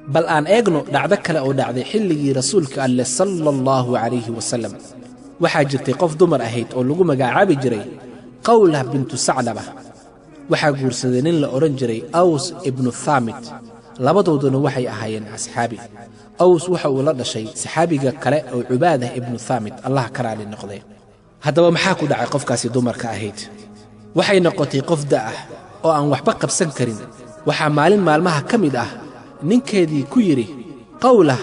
bal aan eegno dhacdo kale oo dhacday xilligii rasuulka alle sallallahu calayhi wasallam. waxaa jirtay qof dumar ahayd oo lagu magacaabi jiray qawlah bintu saclaba. waxaa guursaday nin la odhan jiray aws ibnu thaamit. labadooduna waxay ahaayeen asxaabi. aws waxa uu la dhashay saxaabiga kale oo cubaadah ibnu thaamit, allah ka raali noqdee. haddaba maxaa ku dhacay qofkaasi dumarka ahayd? waxay noqotay qof da'ah oo aan waxba qabsan karin. waxaa maalin maalmaha ka mid ah ninkeedii ku yidhi, qawlah,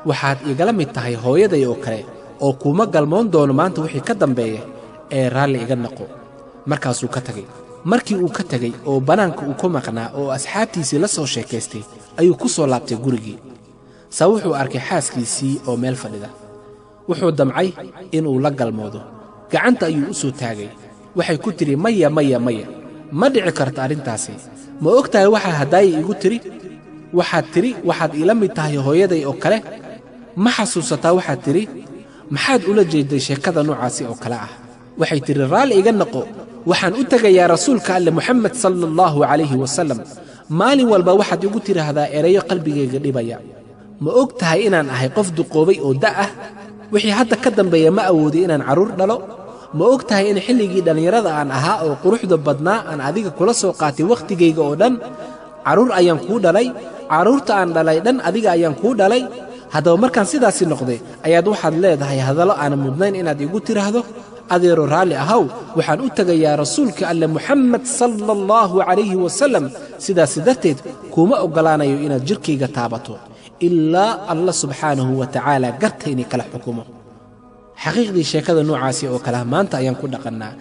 waxaad igala mid tahay hooyaday oo kale oo kuuma galmoon doono maanta wixii ka dambeeya ee raalli iga noqo. markaasuu ka tegey. markii uu ka tegey oo bannaanka uu ku maqnaa oo asxaabtiisii la soo sheekaystay ayuu ku soo laabtay gurigii. saa wuxuu arkay xaaskiisii oo meel fadhida. wuxuu damcay inuu la galmoodo. gacanta ayuu u soo taagay. waxay ku tidhi, maya maya maya, ma dhici karto arrintaasi. ma og tahay waxaa haddaayay igu tidhi? waxaad tidhi waxaad ila mid tahay hooyaday oo kale. ma xasuusataa waxaad tidhi? maxaad ula jeedday sheekada noocaasi oo kale ah? waxay tidhi, raalli iga noqo, waxaan u tegayaa rasuulka alle muxamed sala allahu calayhi wasallam. maalin walba waxaad igu tidhaahdaa erayo qalbigayga dhibaya. ma og tahay inaan ahay qof duqoobay oo da' ah? wixii hadda ka dambeeya ma awoodin inaan carruur dhalo. ma og tahay in xilligii dhallinyarada aan ahaa oo quruxda badnaa aan adiga kula soo qaatay wakhtigayga oo dhan? carruur ayaan kuu dhalay. carruurta aan dhalay dhan adiga ayaan kuu dhalay. haddaba markaan sidaasi noqday ayaad waxaad leedahay hadallo aanan mudnayn inaad igu tidhaahdo, adeero raalli ahaw, waxaan u tegayaa rasuulka alle muxamed sala allahu calayhi wasallam. sidaasi darteed kuuma oggolaanayo inaad jidhkayga taabato ilaa alla subxaanahu wa tacaala gartayni kala xukumo. xaqiiqdii sheekada noocaasi oo kaleha maanta ayaan ku dhaqannaa.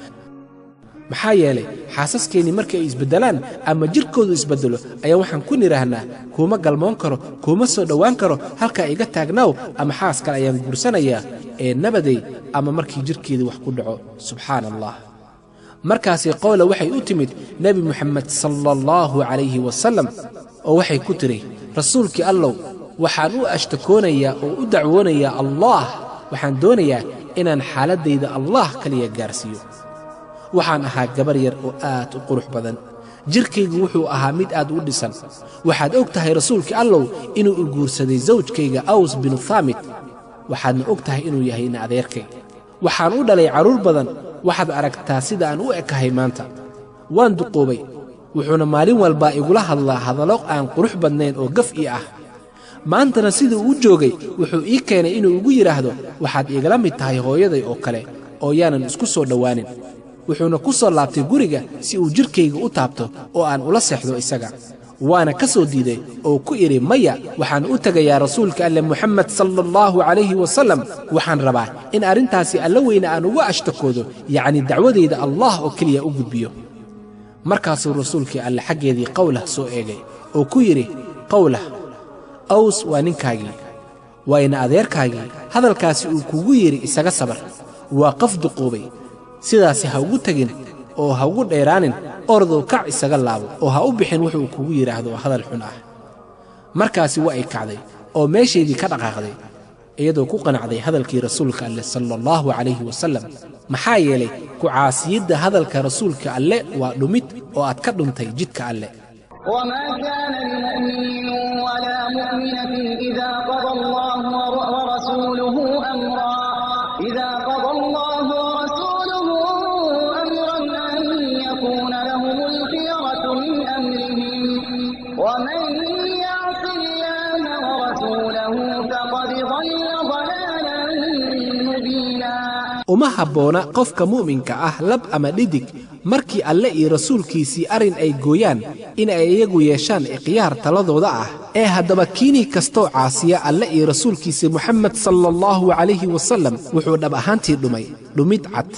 maxaa yeelay xaasaskeenni markay ay isbeddelaan ama jidhkoodu isbeddelo ayaa waxaan ku nidhaahnaa kuuma galmoon karo, kuuma soo dhowaan karo, halkaa iga taagnaaw, ama xaas kale ayaan guursanayaa ee nabaday, ama markii jidhkeedii wax ku dhaco. subxaana allah. markaasi qowla waxay u timid nebi muxamed sala allahu calayhi wasallam oo waxay ku tidhi, rasuulkii allow, waxaan u ashtakoonayaa oo u dacwoonayaa allaah. waxaan doonayaa inaan xaaladdayda allah kaliya gaarsiiyo. waxaan ahaa gabar yar oo aad u qurux badan. jidhkaygu wuxuu ahaa mid aad u dhisan. waxaad og tahay rasuulkii allow inuu i guursaday sawjkayga aws binu thaamit. waxaadna og tahay inuu yahay ina adeerkay. waxaan u dhalay carruur badan. waxaad aragtaa sida aan u ekahay maanta. waan duqoobay. wuxuuna maalin walbaa igula hadlaa hadallo aan qurux badnayn oo gaf ii ah. maantana siduu u joogay wuxuu ii keenay inuu igu yidhaahdo, waxaad igala mid tahay hooyaday oo kale oo yaanan isku soo dhowaanin. wuxuuna ku soo laabtay guriga si uu jidhkayga u taabto oo aan ula seexdo isaga. waana ka soo diiday oo ku idhi, maya, waxaan u tegayaa rasuulka alle muxamed sala allahu calayhi wasallam. waxaan rabaa in arrintaasi alla weyne aan uga ashtakoodo, yacni dacwadayda allah oo keliya u gudbiyo. markaasuu rasuulkii alle xaggeedii qawlah soo eegay oo ku yidhi, qawlah, aws waa ninkaagii, waa ina adeerkaagii. hadalkaasi uu kugu yidhi isaga sabar. waa qof duqoobay. sidaasi ha ugu tegin oo ha ugu dheeraanin. ordoo kac isaga laabo oo ha u bixin wuxuu kugu yidhaahdo hadal xun ah. markaasi waa ay kacday oo meeshaydii ka dhaqaaqday iyadoo ku qanacday hadalkii rasuulka alle sala allahu calayhi wasallam. maxaa yeelay ku caasiyidda hadalka rasuulka alle waa dhumid oo aad ka dhuntay jidka alle. وما كان لمؤمن ولا مؤمنة إذا قضى الله ورسوله أمرا أن يكون لهم الخيرة من أمرهم ومن يعص الله ورسوله فقد ضل ضلالا مبينا. uma habboona qofka mu'minka ah lab ama dhidig markii alle iyo rasuulkiisii arrin ay gooyaan in ay iyagu yeeshaan ikhyaar taladooda ah. ee haddaba kiinii kastoo caasiya alle iyo rasuulkiisii muxamed sala allahu calayhi wasallam wuxuu dhab ahaantii dhumay dhumid cad.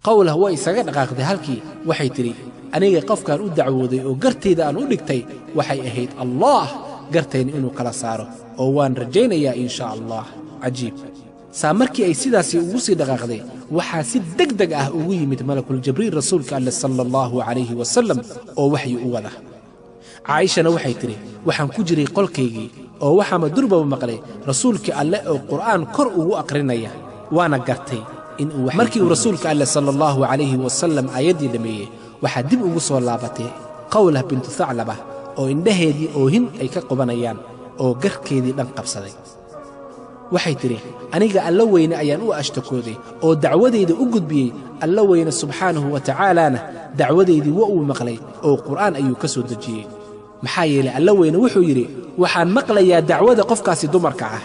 qawlah way isaga dhaqaaqday halkii. waxay tidhi, aniga qofkaan u dacwooday oo gartayda aan u dhigtay waxay ahayd allaah gartayna inuu kala saaro, oo waan rajaynayaa in shaa allah. cajiib. saa markii ay sidaasi ugu sii dhaqaaqday waxaa si degdeg ah ugu yimid malakul jibriil rasuulka alle sala allahu calayhi wasallam oo waxyi u wada. caaishana waxay tidhi, waxaan ku jiray qolkaygii oo waxaama durbaba maqlay rasuulkii alle oo qur'aan kor ugu aqrinaya. waana gartay inuu markii uu rasuulka alle sala allahu calayhi wasallam aayaddii dhammeeyey waxaa dib ugu soo laabatay qawlah bintu thaclaba oo indhaheedii oohin ay ka qubanayaan. oo garkeedii dhan qabsaday waxay tidhi aniga alla weyne ayaan u ashtakooday oo dacwadayda u gudbiyey alla weyne subxaanahu wa tacaalaana dacwadaydii wa uu maqlay oo qur'aan ayuu ka soo dejiyey maxaa yeelay alla weyne wuxuu yidhi waxaan maqlayaa dacwada qofkaasi dumarka ah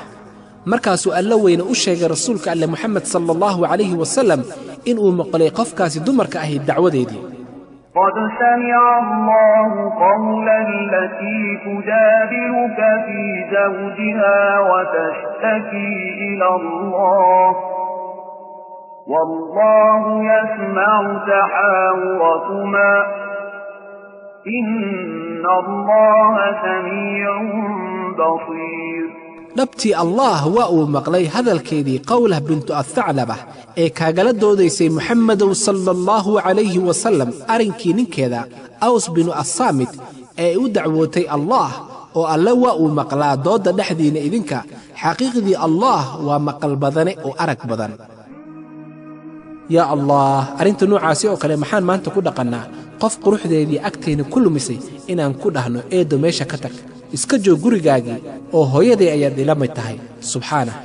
markaasuu alla weyne u sheegay rasuulka alle moxamed sala allahu calayhi wasalam inuu maqlay qofkaasi dumarka ahayd dacwadeedii قد سمع الله قول التي تجادلك في زوجها وتشتكي إلى الله والله يسمع تحاوركما إن الله سميع بصير dhabtii allaah waa uu maqlay hadalkeedii qowlah bintu athaclabah ee kaagala doodaysay moxamedow sala allahu calayhi wasalam arrinkii ninkeeda aws binu assaamit ee u dacwootay allaah oo alle waa uu maqlaa doodda dhexdiinna idinka xaqiiqdii allaah waa maqal badane oo arag badan yaa allah arrinta noocaasi oo kale maxaan maanta ku dhaqannaa qof quruxdeedii agtayna ku lumisay inaan ku dhahno eeddo meesha ka tag iska joog gurigaagii oo hooyaday ayaad ila mid tahay subxaanah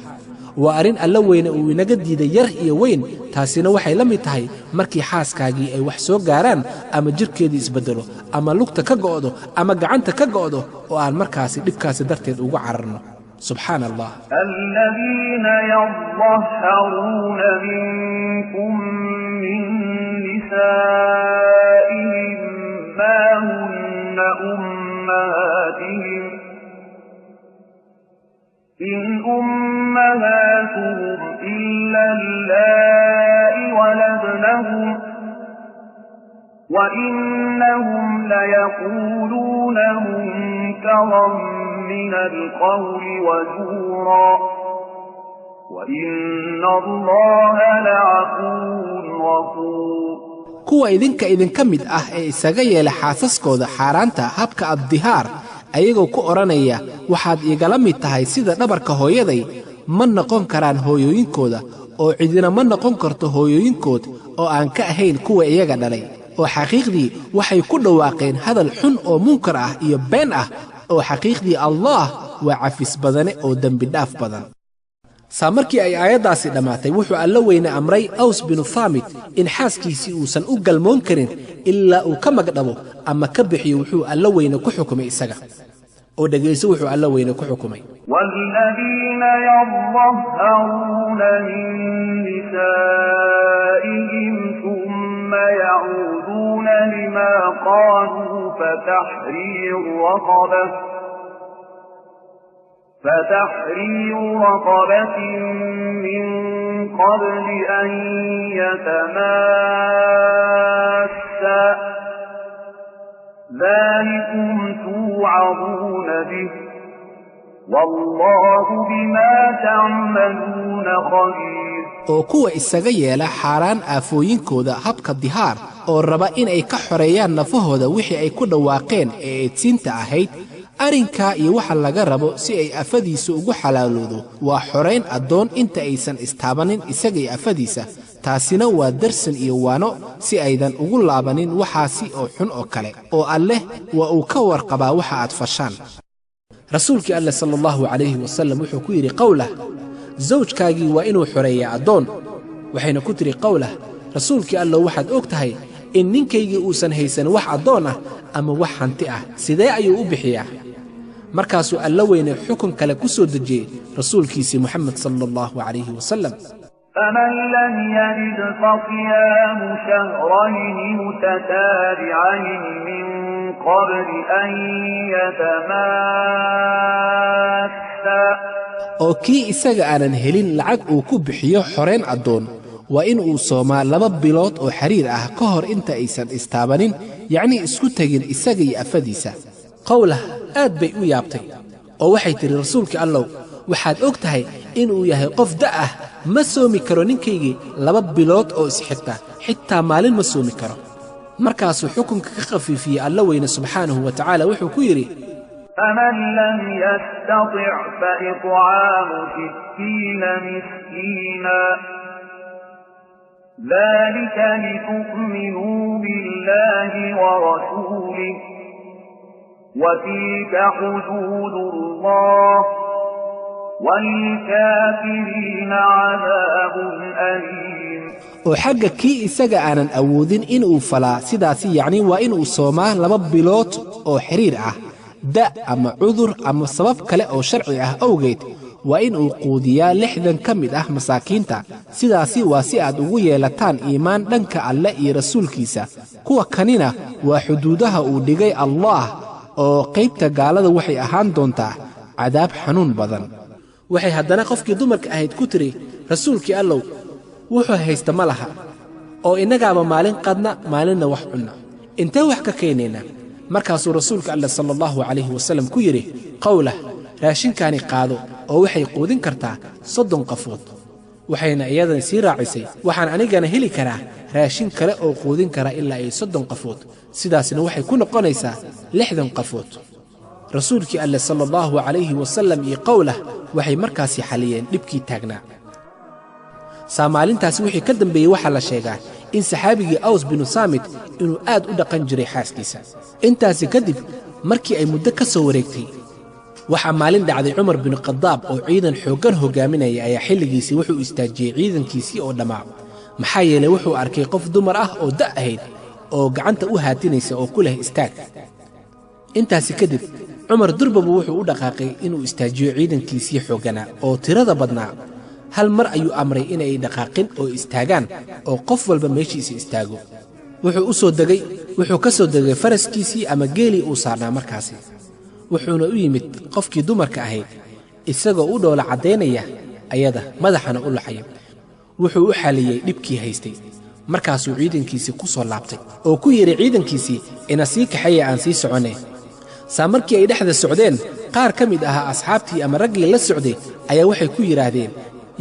waa arrin alla weyne uu inaga diiday yar iyo weyn taasina waxay la mid tahay markii xaaskaagii ay wax soo gaaraan ama jirhkeedii isbeddelo ama lugta ka go'do ama gacanta ka go'do oo aan markaasi dhibkaasi darteed ugu cararno subxaana allah aladiina yadahharuuna minkum min nisaa'ihim maa hunna أمهاتهم إن أمهاتهم إلا اللائي ولدنهم وإنهم ليقولون منكرا من القول وزورا وإن الله لعفو غفور kuwa idinka mid ah ee isaga yeela xaasaskooda xaaraanta habka addihaar ayagoo ku odhanaya waxaad igala mid tahay sida dhabarka hooyaday ma noqon karaan hooyooyinkooda oo cidina ma noqon karto hooyooyinkood oo aan ka ahayn kuwa iyaga dhalay oo xaqiiqdii waxay ku dhawaaqeen hadal xun oo munkar ah iyo been ah oo xaqiiqdii allaah waa cafis badane oo dembidhaaf badan saa markii ay aayaddaasi dhammaatay wuxuu alla weyne amray aws binu thaamit in xaaskiisii uusan u galmoon karin ilaa uu ka magdhabo ama ka bixiyo wuxuu alla weyne ku xukumay isaga oo dhegayso wuxuu alla weyne ku xukumay والذين يظهرون من نسائهم ثم يعودون لما قالوا فتحرير رقبة من قبل أن يتماسا ذلكم توعظون به والله بما تعملون خبير oo kuwa isaga yeela xaaraan aafooyinkooda habka dihaar oo raba inay ka xoreeyaan nafahooda wixii ay ku dhawaaqeen ee eedsiinta ahayd arrinkaa iyo waxa laga rabo si ay afadiisa ugu xalaalowdo waa xorayn addoon inta aysan istaabanin isagay afadiisa taasina waa darsan iyo waano si aydan ugu laabanin waxaasi oo xun oo kale oo alleh waa uu ka warqabaa waxa aad fashaan rasuulkii alleh sala allahu calayhi wasallam wuxuu ku yidhi qowlah zawjkaagii waa inuu xoreeyaa addoon waxayna ku tidhi qowlah rasuulkii allow waxaad og tahay in ninkaygii uusan haysan wax addoon ah ama wax hanti ah sidee ayuu u bixiyaa markaasuu alla weyne xukun kale ku soo dejiyey rasuulkiisii moxamed sala allahu calayhi wasalam فمن لم يجد فصيام شهرين متتابعين من قبل أن يتماسا oo kii isaga aanan helin lacag uu ku bixiyo xorayn addoon waa in uu soomaa 2 bilood oo xiriir ah ka hor inta aysan istaabanin yacnii isku tegin isaga iyo afadiisa qowlah aad bay u yaabtay oo waxay tidhi rasuulkii allow waxaad og tahay inuu yahay qof da'ah ma soomi karo ninkaygii 2 bilood oo isxigta xitaa maalin ma soomi karo markaasuu xukunka ka khafiifiyey alla weyne subxaanahu wa tacaala wuxuu ku yidhi فمن لم يستطع فإطعام 60 مسكينا ذلك لتؤمنوا بالله ورسوله وتلك حدود الله وللكافرين عذاب أليم oo xagga kii isaga aanan awoodin inuu falaa sidaasi yacni waa inuu soomaa 2 bilood oo xiriir ah da ama cudur ama sabab kale oo sharci ah awgeed waa inuu quudiyaa 60 ka mid ah masaakiinta sidaasi waa si aad ugu yeelataan iimaan dhanka alle iyo rasuulkiisa kuwa kanina waa xuduudaha uu dhigay Allah oo qaybta gaalada waxay ahaan doontaa cadaab xanuun badan waxay haddana qofkii dumarka ahayd ku tiri rasuulkii allow wuxuu haysta ma laha oo innagaaba maalin qadna maalinna wax cunna intee wax ka keenayna markaasuu rasuulka alle sallallahu calayhi wasallam ku yidhi qowlah raashinkaani qaado oo waxay quudin kartaa 30 qafood waxayna iyadan sii raacisay waxaan anigana heli karaa raashin kale oo quudin kara ilaa ay 30 qafood sidaasna waxay ku noqonaysaa 60 qafood rasuulkii alle sallallahu calayhi wasallam iyo qowlah waxay markaasi xaliyeen dhibkii taagnaa Soomaalintaasi wixii ka dambeeyay waxa la sheegaa in saxaabigii Aws bin Saamit inuu aad u dhaqan jiray xaaskiisa intaasi kadib markii ay muddo ka soo wareegtay waxa maalin dhacday Umar bin Khadaab oo ciidan xooggan hogaaminaya ayaa xilligiisii wuxuu istaajiyay ciidankiisii oo dhamaa maxaa yeelay wuxuu arkay qof dumar ah oo da' ahayd oo gacanta u haatinaysa oo ku leh istaag intaasi kadib Umar durbabu wuxuu u dhaqaaqay inuu istaajiyo ciidankiisii xoogganaa oo tirada badnaa hal mar ayuu amray inay dhaqaaqin oo istaagaan oo qof walba meeshiisa istaago wuxuu ka soo degay faraskiisii ama geeli uu saarnaa markaasi wuxuuna u yimid qofkii dumarka ahayd isagoo u dhoola cadeynaya ayada madaxana u laxay wuxuu u xaliyay dhibkii haystay markaasuu ciidankiisii ku soo laabtay oo ku yiri ciidankiisii ina sii kaxaya aan sii soconay saamarkii ay dhexda socdeen qaar ka mid ah asxaabtii ama raggii la socday ayaa waxay ku yiraahdeen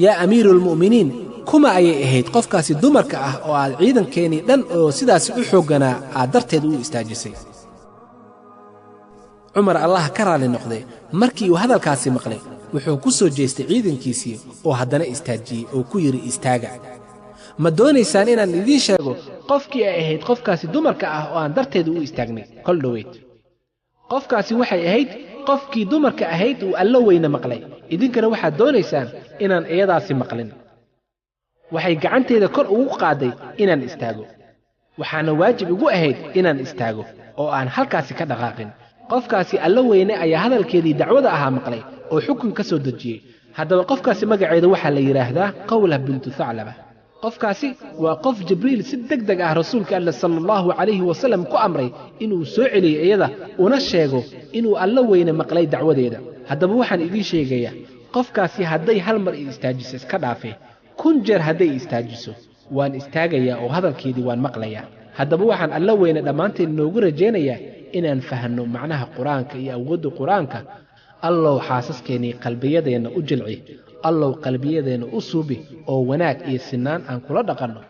yaa amiirul mu'miniin kuma ayay ahayd qofkaasi dumarka ah oo aad ciidankeeni dhan oo sidaas u xoogganaa aad darteed u istaajisay Umar Allah ka raali noqday markii uu hadalkaasi maqlay wuxuu ku soo jeestay ciidankiisii oo haddana istaajiyay oo ku yiri istaaga ma doonaysaan inaan idiin sheego qofkii ay ahayd qofkaasi dumarka ah oo aan darteed u istaagnay kol dhaweyd qofkaasi waxay ahayd qofkii dumarka ahayd uu alla weyna maqlay idinkana waxaad doonaysaan inaan iyadaasi maqlin waxay gacanteeda kor ugu qaaday inaan istaago waxaana waajib igu ahayd inaan istaago oo aan halkaasi ka dhaqaaqin qofkaasi alla weyne ayaa hadalkeedii dacwada ahaa maqlay oo xukun ka soo dejiyay haddaba qofkaasi magaceeda waxaa la yiraahdaa Qawla bintu Tha'laba qofkaasi waa qof Jibriil si degdeg ah rasuulka Allah sallallahu alayhi wasallam ku amray inuu soo celiyo iyada una sheego inuu alla weyne maqlay dacwadeeda haddaba waxaan idin sheegayaa qofkaasi hadday hal mar istaajiso iska dhaafay kun jeer hadday istaajiso waan istaagayaa oo hadalkeedii waan maqlayaa haddaba waxaan alla weyne dhamaanteen noogu rajaynayaa inaan fahanno macnaha quraanka iyo awoodda quraanka allow xaasaskeeni qalbiyadeena u jilci allow qalbiyadeena u suubi oo wanaag iyo sinaan aan kula dhaqanno